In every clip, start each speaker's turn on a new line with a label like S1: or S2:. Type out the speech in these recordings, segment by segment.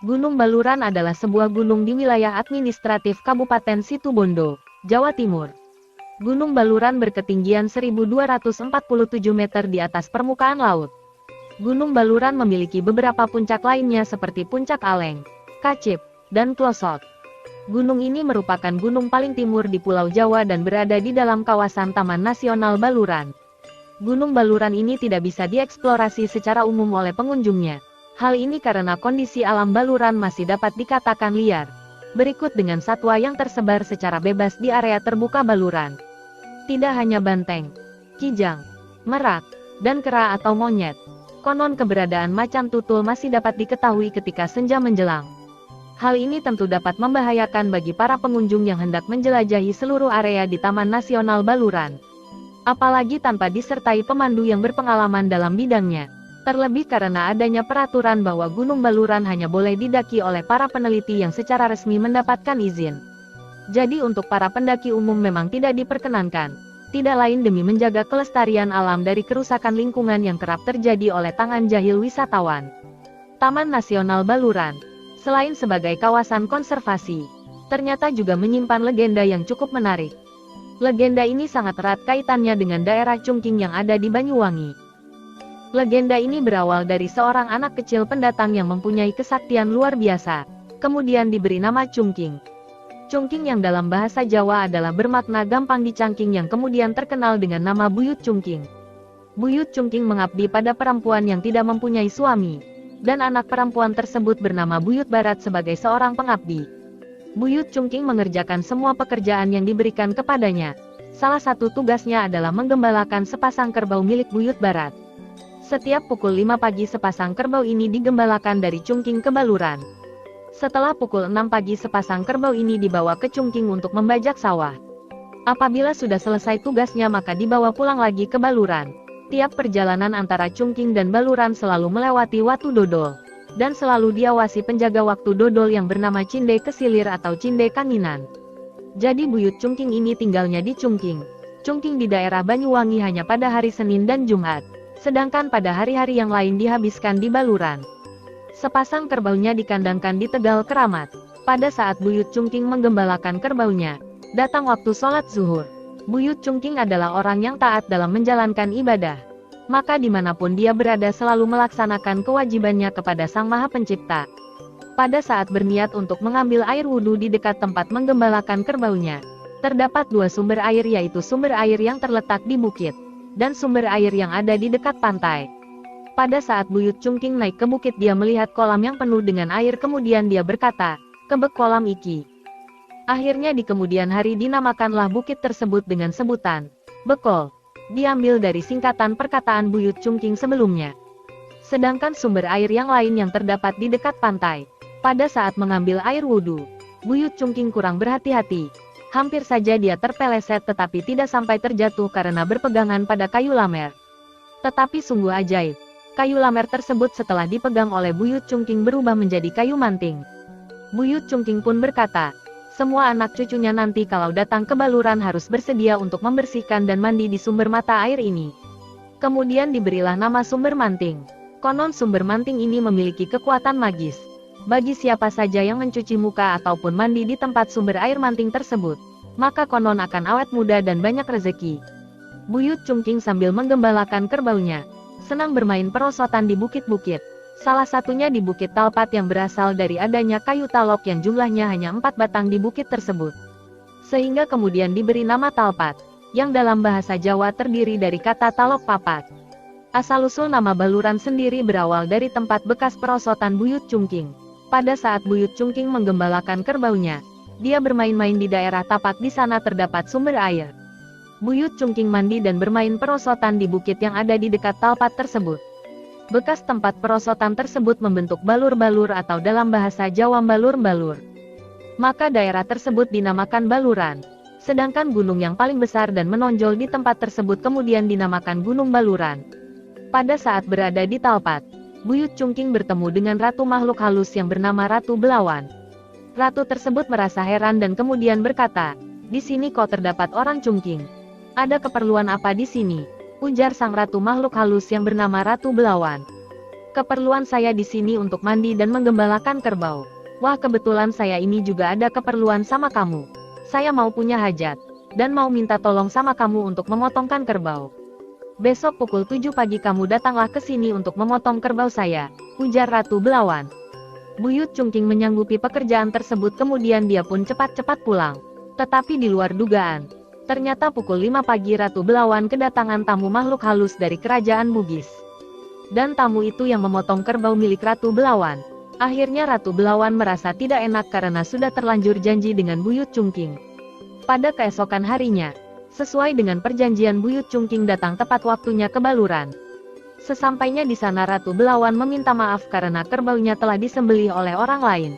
S1: Gunung Baluran adalah sebuah gunung di wilayah administratif Kabupaten Situbondo, Jawa Timur. Gunung Baluran berketinggian 1247 meter di atas permukaan laut. Gunung Baluran memiliki beberapa puncak lainnya seperti Puncak Aleng, Kacip, dan Klosot. Gunung ini merupakan gunung paling timur di Pulau Jawa dan berada di dalam kawasan Taman Nasional Baluran. Gunung Baluran ini tidak bisa dieksplorasi secara umum oleh pengunjungnya. Hal ini karena kondisi alam Baluran masih dapat dikatakan liar. Berikut dengan satwa yang tersebar secara bebas di area terbuka Baluran. Tidak hanya banteng, kijang, merak, dan kera atau monyet. Konon keberadaan macan tutul masih dapat diketahui ketika senja menjelang. Hal ini tentu dapat membahayakan bagi para pengunjung yang hendak menjelajahi seluruh area di Taman Nasional Baluran. Apalagi tanpa disertai pemandu yang berpengalaman dalam bidangnya. Terlebih karena adanya peraturan bahwa Gunung Baluran hanya boleh didaki oleh para peneliti yang secara resmi mendapatkan izin. Jadi untuk para pendaki umum memang tidak diperkenankan. Tidak lain demi menjaga kelestarian alam dari kerusakan lingkungan yang kerap terjadi oleh tangan jahil wisatawan. Taman Nasional Baluran, selain sebagai kawasan konservasi, ternyata juga menyimpan legenda yang cukup menarik. Legenda ini sangat erat kaitannya dengan daerah Chungking yang ada di Banyuwangi. Legenda ini berawal dari seorang anak kecil pendatang yang mempunyai kesaktian luar biasa, kemudian diberi nama Chungking. Chungking yang dalam bahasa Jawa adalah bermakna gampang dicangking yang kemudian terkenal dengan nama Buyut Chungking. Buyut Chungking mengabdi pada perempuan yang tidak mempunyai suami, dan anak perempuan tersebut bernama Buyut Barat sebagai seorang pengabdi. Buyut Chungking mengerjakan semua pekerjaan yang diberikan kepadanya. Salah satu tugasnya adalah menggembalakan sepasang kerbau milik Buyut Barat. Setiap pukul 5 pagi sepasang kerbau ini digembalakan dari Chungking ke Baluran. Setelah pukul 6 pagi sepasang kerbau ini dibawa ke Chungking untuk membajak sawah. Apabila sudah selesai tugasnya maka dibawa pulang lagi ke Baluran. Tiap perjalanan antara Chungking dan Baluran selalu melewati Watu Dodol. Dan selalu diawasi penjaga waktu dodol yang bernama Cinde Kesilir atau Cinde Kanginan. Jadi Buyut Chungking ini tinggalnya di Chungking. Chungking di daerah Banyuwangi hanya pada hari Senin dan Jumat. Sedangkan pada hari-hari yang lain dihabiskan di Baluran. Sepasang kerbaunya dikandangkan di Tegal Keramat. Pada saat Buyut Chungking menggembalakan kerbaunya, datang waktu sholat zuhur. Buyut Chungking adalah orang yang taat dalam menjalankan ibadah. Maka dimanapun dia berada selalu melaksanakan kewajibannya kepada Sang Maha Pencipta. Pada saat berniat untuk mengambil air wudhu di dekat tempat menggembalakan kerbaunya, terdapat dua sumber air yaitu sumber air yang terletak di bukit, dan sumber air yang ada di dekat pantai. Pada saat Buyut Chungking naik ke bukit dia melihat kolam yang penuh dengan air kemudian dia berkata, "Kebek kolam iki." Akhirnya di kemudian hari dinamakanlah bukit tersebut dengan sebutan Bekol. Diambil dari singkatan perkataan Buyut Chungking sebelumnya. Sedangkan sumber air yang lain yang terdapat di dekat pantai. Pada saat mengambil air wudhu, Buyut Chungking kurang berhati-hati. Hampir saja dia terpeleset tetapi tidak sampai terjatuh karena berpegangan pada kayu lamer. Tetapi sungguh ajaib. Kayu lamer tersebut setelah dipegang oleh Buyut Chungking berubah menjadi kayu manting. Buyut Chungking pun berkata, semua anak cucunya nanti kalau datang ke Baluran harus bersedia untuk membersihkan dan mandi di sumber mata air ini. Kemudian diberilah nama sumber manting. Konon sumber manting ini memiliki kekuatan magis. Bagi siapa saja yang mencuci muka ataupun mandi di tempat sumber air manting tersebut, maka konon akan awet muda dan banyak rezeki. Buyut Chungking sambil menggembalakan kerbaunya, senang bermain perosotan di bukit-bukit. Salah satunya di Bukit Talpat yang berasal dari adanya kayu talok yang jumlahnya hanya 4 batang di bukit tersebut. Sehingga kemudian diberi nama Talpat, yang dalam bahasa Jawa terdiri dari kata talok papat. Asal-usul nama Baluran sendiri berawal dari tempat bekas perosotan Buyut Chungking. Pada saat Buyut Chungking menggembalakan kerbaunya, dia bermain-main di daerah tapak di sana terdapat sumber air. Buyut Chungking mandi dan bermain perosotan di bukit yang ada di dekat Talpat tersebut. Bekas tempat perosotan tersebut membentuk balur-balur atau dalam bahasa Jawa balur-balur. Maka daerah tersebut dinamakan Baluran. Sedangkan gunung yang paling besar dan menonjol di tempat tersebut kemudian dinamakan Gunung Baluran. Pada saat berada di Talpat, Buyut Chungking bertemu dengan ratu makhluk halus yang bernama Ratu Belawan. Ratu tersebut merasa heran dan kemudian berkata, "Di sini kok terdapat orang Chungking? Ada keperluan apa di sini?" Ujar sang ratu makhluk halus yang bernama Ratu Belawan. Keperluan saya di sini untuk mandi dan menggembalakan kerbau. Wah, kebetulan saya ini juga ada keperluan sama kamu. Saya mau punya hajat, dan mau minta tolong sama kamu untuk memotongkan kerbau. Besok pukul 7 pagi kamu datanglah ke sini untuk memotong kerbau saya, ujar Ratu Belawan. Buyut Cungking menyanggupi pekerjaan tersebut, kemudian dia pun cepat-cepat pulang. Tetapi di luar dugaan, ternyata pukul 5 pagi Ratu Belawan kedatangan tamu makhluk halus dari kerajaan Bugis. Dan tamu itu yang memotong kerbau milik Ratu Belawan. Akhirnya Ratu Belawan merasa tidak enak karena sudah terlanjur janji dengan Buyut Cungking. Pada keesokan harinya, sesuai dengan perjanjian, Buyut Cungking datang tepat waktunya ke Baluran. Sesampainya di sana Ratu Belawan meminta maaf karena kerbaunya telah disembelih oleh orang lain.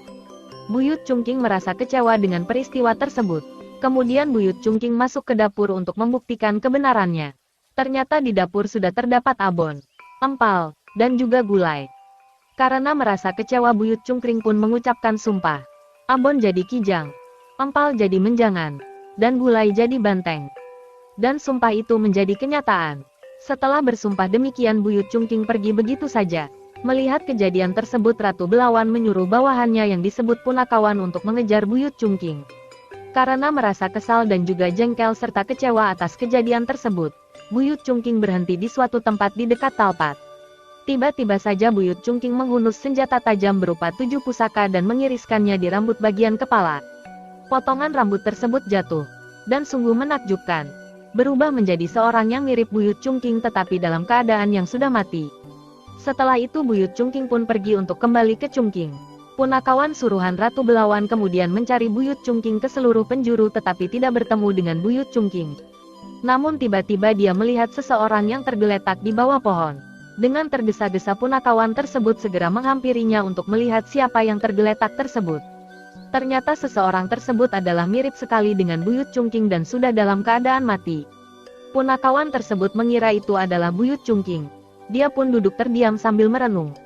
S1: Buyut Cungking merasa kecewa dengan peristiwa tersebut. Kemudian Buyut Cungking masuk ke dapur untuk membuktikan kebenarannya. Ternyata di dapur sudah terdapat abon, empal, dan juga gulai. Karena merasa kecewa, Buyut Cungking pun mengucapkan sumpah. Abon jadi kijang, empal jadi menjangan, dan gulai jadi banteng. Dan sumpah itu menjadi kenyataan. Setelah bersumpah demikian, Buyut Cungking pergi begitu saja. Melihat kejadian tersebut, Ratu Belawan menyuruh bawahannya yang disebut Punakawan untuk mengejar Buyut Cungking. Karena merasa kesal dan juga jengkel serta kecewa atas kejadian tersebut, Buyut Cungking berhenti di suatu tempat di dekat Talpat. Tiba-tiba saja Buyut Cungking menghunus senjata tajam berupa 7 pusaka dan mengiriskannya di rambut bagian kepala. Potongan rambut tersebut jatuh, dan sungguh menakjubkan. Berubah menjadi seorang yang mirip Buyut Cungking tetapi dalam keadaan yang sudah mati. Setelah itu Buyut Cungking pun pergi untuk kembali ke Chungking. Punakawan suruhan Ratu Belawan kemudian mencari Buyut Cungking ke seluruh penjuru tetapi tidak bertemu dengan Buyut Cungking. Namun tiba-tiba dia melihat seseorang yang tergeletak di bawah pohon. Dengan tergesa-gesa Punakawan tersebut segera menghampirinya untuk melihat siapa yang tergeletak tersebut. Ternyata seseorang tersebut adalah mirip sekali dengan Buyut Cungking dan sudah dalam keadaan mati. Punakawan tersebut mengira itu adalah Buyut Cungking. Dia pun duduk terdiam sambil merenung.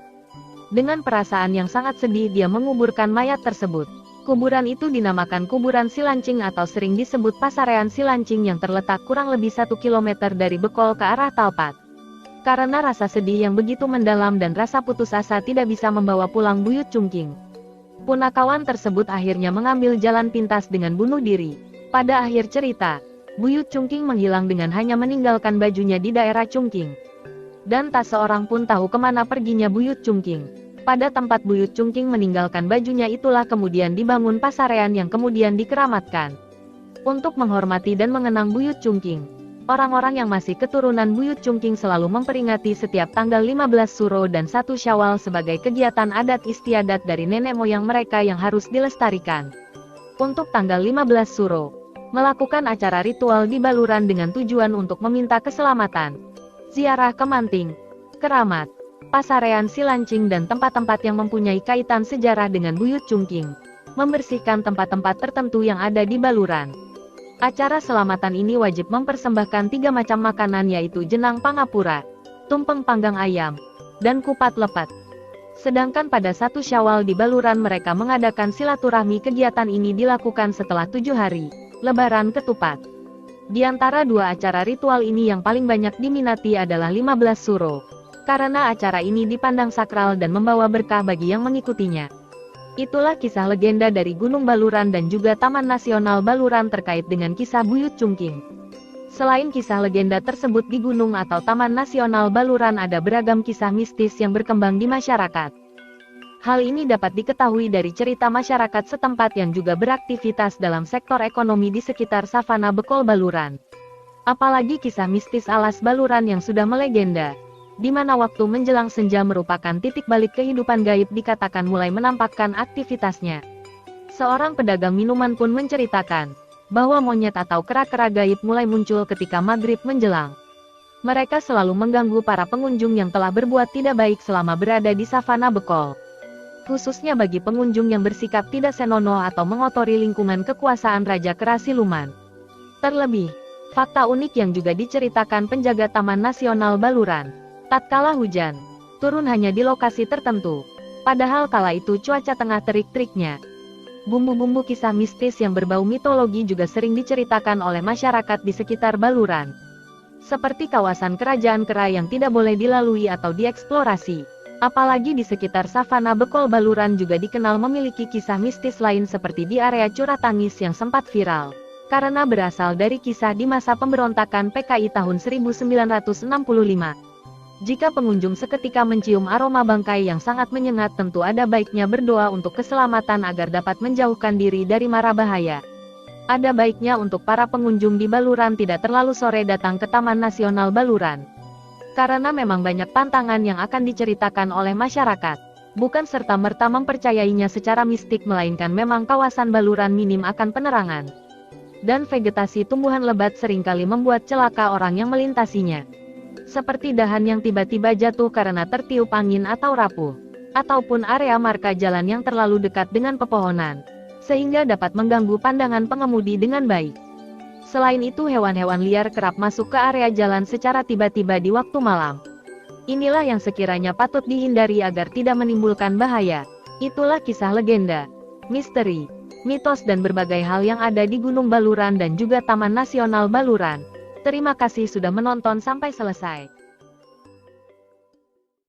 S1: Dengan perasaan yang sangat sedih dia menguburkan mayat tersebut. Kuburan itu dinamakan Kuburan Silancing atau sering disebut Pasarean Silancing yang terletak kurang lebih 1 km dari Bekol ke arah Talpat. Karena rasa sedih yang begitu mendalam dan rasa putus asa tidak bisa membawa pulang Buyut Cungking, Punakawan tersebut akhirnya mengambil jalan pintas dengan bunuh diri. Pada akhir cerita, Buyut Cungking menghilang dengan hanya meninggalkan bajunya di daerah Chungking. Dan tak seorang pun tahu kemana perginya Buyut Cungking. Pada tempat Buyut Cungking meninggalkan bajunya itulah kemudian dibangun pasarean yang kemudian dikeramatkan. Untuk menghormati dan mengenang Buyut Cungking, orang-orang yang masih keturunan Buyut Cungking selalu memperingati setiap tanggal 15 Suro dan 1 Syawal sebagai kegiatan adat istiadat dari nenek moyang mereka yang harus dilestarikan. Untuk tanggal 15 Suro, melakukan acara ritual di Baluran dengan tujuan untuk meminta keselamatan, ziarah ke Manting, Keramat, Pasarean Silancing dan tempat-tempat yang mempunyai kaitan sejarah dengan Buyut Cungking, membersihkan tempat-tempat tertentu yang ada di Baluran. Acara selamatan ini wajib mempersembahkan 3 macam makanan yaitu jenang pangapura, tumpeng panggang ayam, dan kupat lepat. Sedangkan pada 1 Syawal di Baluran mereka mengadakan silaturahmi. Kegiatan ini dilakukan setelah 7 hari, Lebaran Ketupat. Di antara 2 acara ritual ini yang paling banyak diminati adalah 15 Suro, karena acara ini dipandang sakral dan membawa berkah bagi yang mengikutinya. Itulah kisah legenda dari Gunung Baluran dan juga Taman Nasional Baluran terkait dengan kisah Buyut Cungking. Selain kisah legenda tersebut di Gunung atau Taman Nasional Baluran ada beragam kisah mistis yang berkembang di masyarakat. Hal ini dapat diketahui dari cerita masyarakat setempat yang juga beraktivitas dalam sektor ekonomi di sekitar savana Bekol Baluran. Apalagi kisah mistis alas Baluran yang sudah melegenda, di mana waktu menjelang senja merupakan titik balik kehidupan gaib dikatakan mulai menampakkan aktivitasnya. Seorang pedagang minuman pun menceritakan bahwa monyet atau kera-kera gaib mulai muncul ketika maghrib menjelang. Mereka selalu mengganggu para pengunjung yang telah berbuat tidak baik selama berada di savana Bekol. Khususnya bagi pengunjung yang bersikap tidak senonoh atau mengotori lingkungan kekuasaan Raja Kera Siluman. Terlebih, fakta unik yang juga diceritakan penjaga Taman Nasional Baluran. Tatkala hujan, turun hanya di lokasi tertentu. Padahal kala itu cuaca tengah terik-teriknya. Bumbu-bumbu kisah mistis yang berbau mitologi juga sering diceritakan oleh masyarakat di sekitar Baluran. Seperti kawasan kerajaan kera yang tidak boleh dilalui atau dieksplorasi. Apalagi di sekitar savana Bekol Baluran juga dikenal memiliki kisah mistis lain seperti di area Curah Tangis yang sempat viral. Karena berasal dari kisah di masa pemberontakan PKI tahun 1965. Jika pengunjung seketika mencium aroma bangkai yang sangat menyengat, tentu ada baiknya berdoa untuk keselamatan agar dapat menjauhkan diri dari mara bahaya. Ada baiknya untuk para pengunjung di Baluran tidak terlalu sore datang ke Taman Nasional Baluran. Karena memang banyak pantangan yang akan diceritakan oleh masyarakat. Bukan serta-merta mempercayainya secara mistik, melainkan memang kawasan Baluran minim akan penerangan. Dan vegetasi tumbuhan lebat seringkali membuat celaka orang yang melintasinya. Seperti dahan yang tiba-tiba jatuh karena tertiup angin atau rapuh. Ataupun area marka jalan yang terlalu dekat dengan pepohonan. Sehingga dapat mengganggu pandangan pengemudi dengan baik. Selain itu, hewan-hewan liar kerap masuk ke area jalan secara tiba-tiba di waktu malam. Inilah yang sekiranya patut dihindari agar tidak menimbulkan bahaya. Itulah kisah legenda, misteri, mitos dan berbagai hal yang ada di Gunung Baluran dan juga Taman Nasional Baluran. Terima kasih sudah menonton sampai selesai.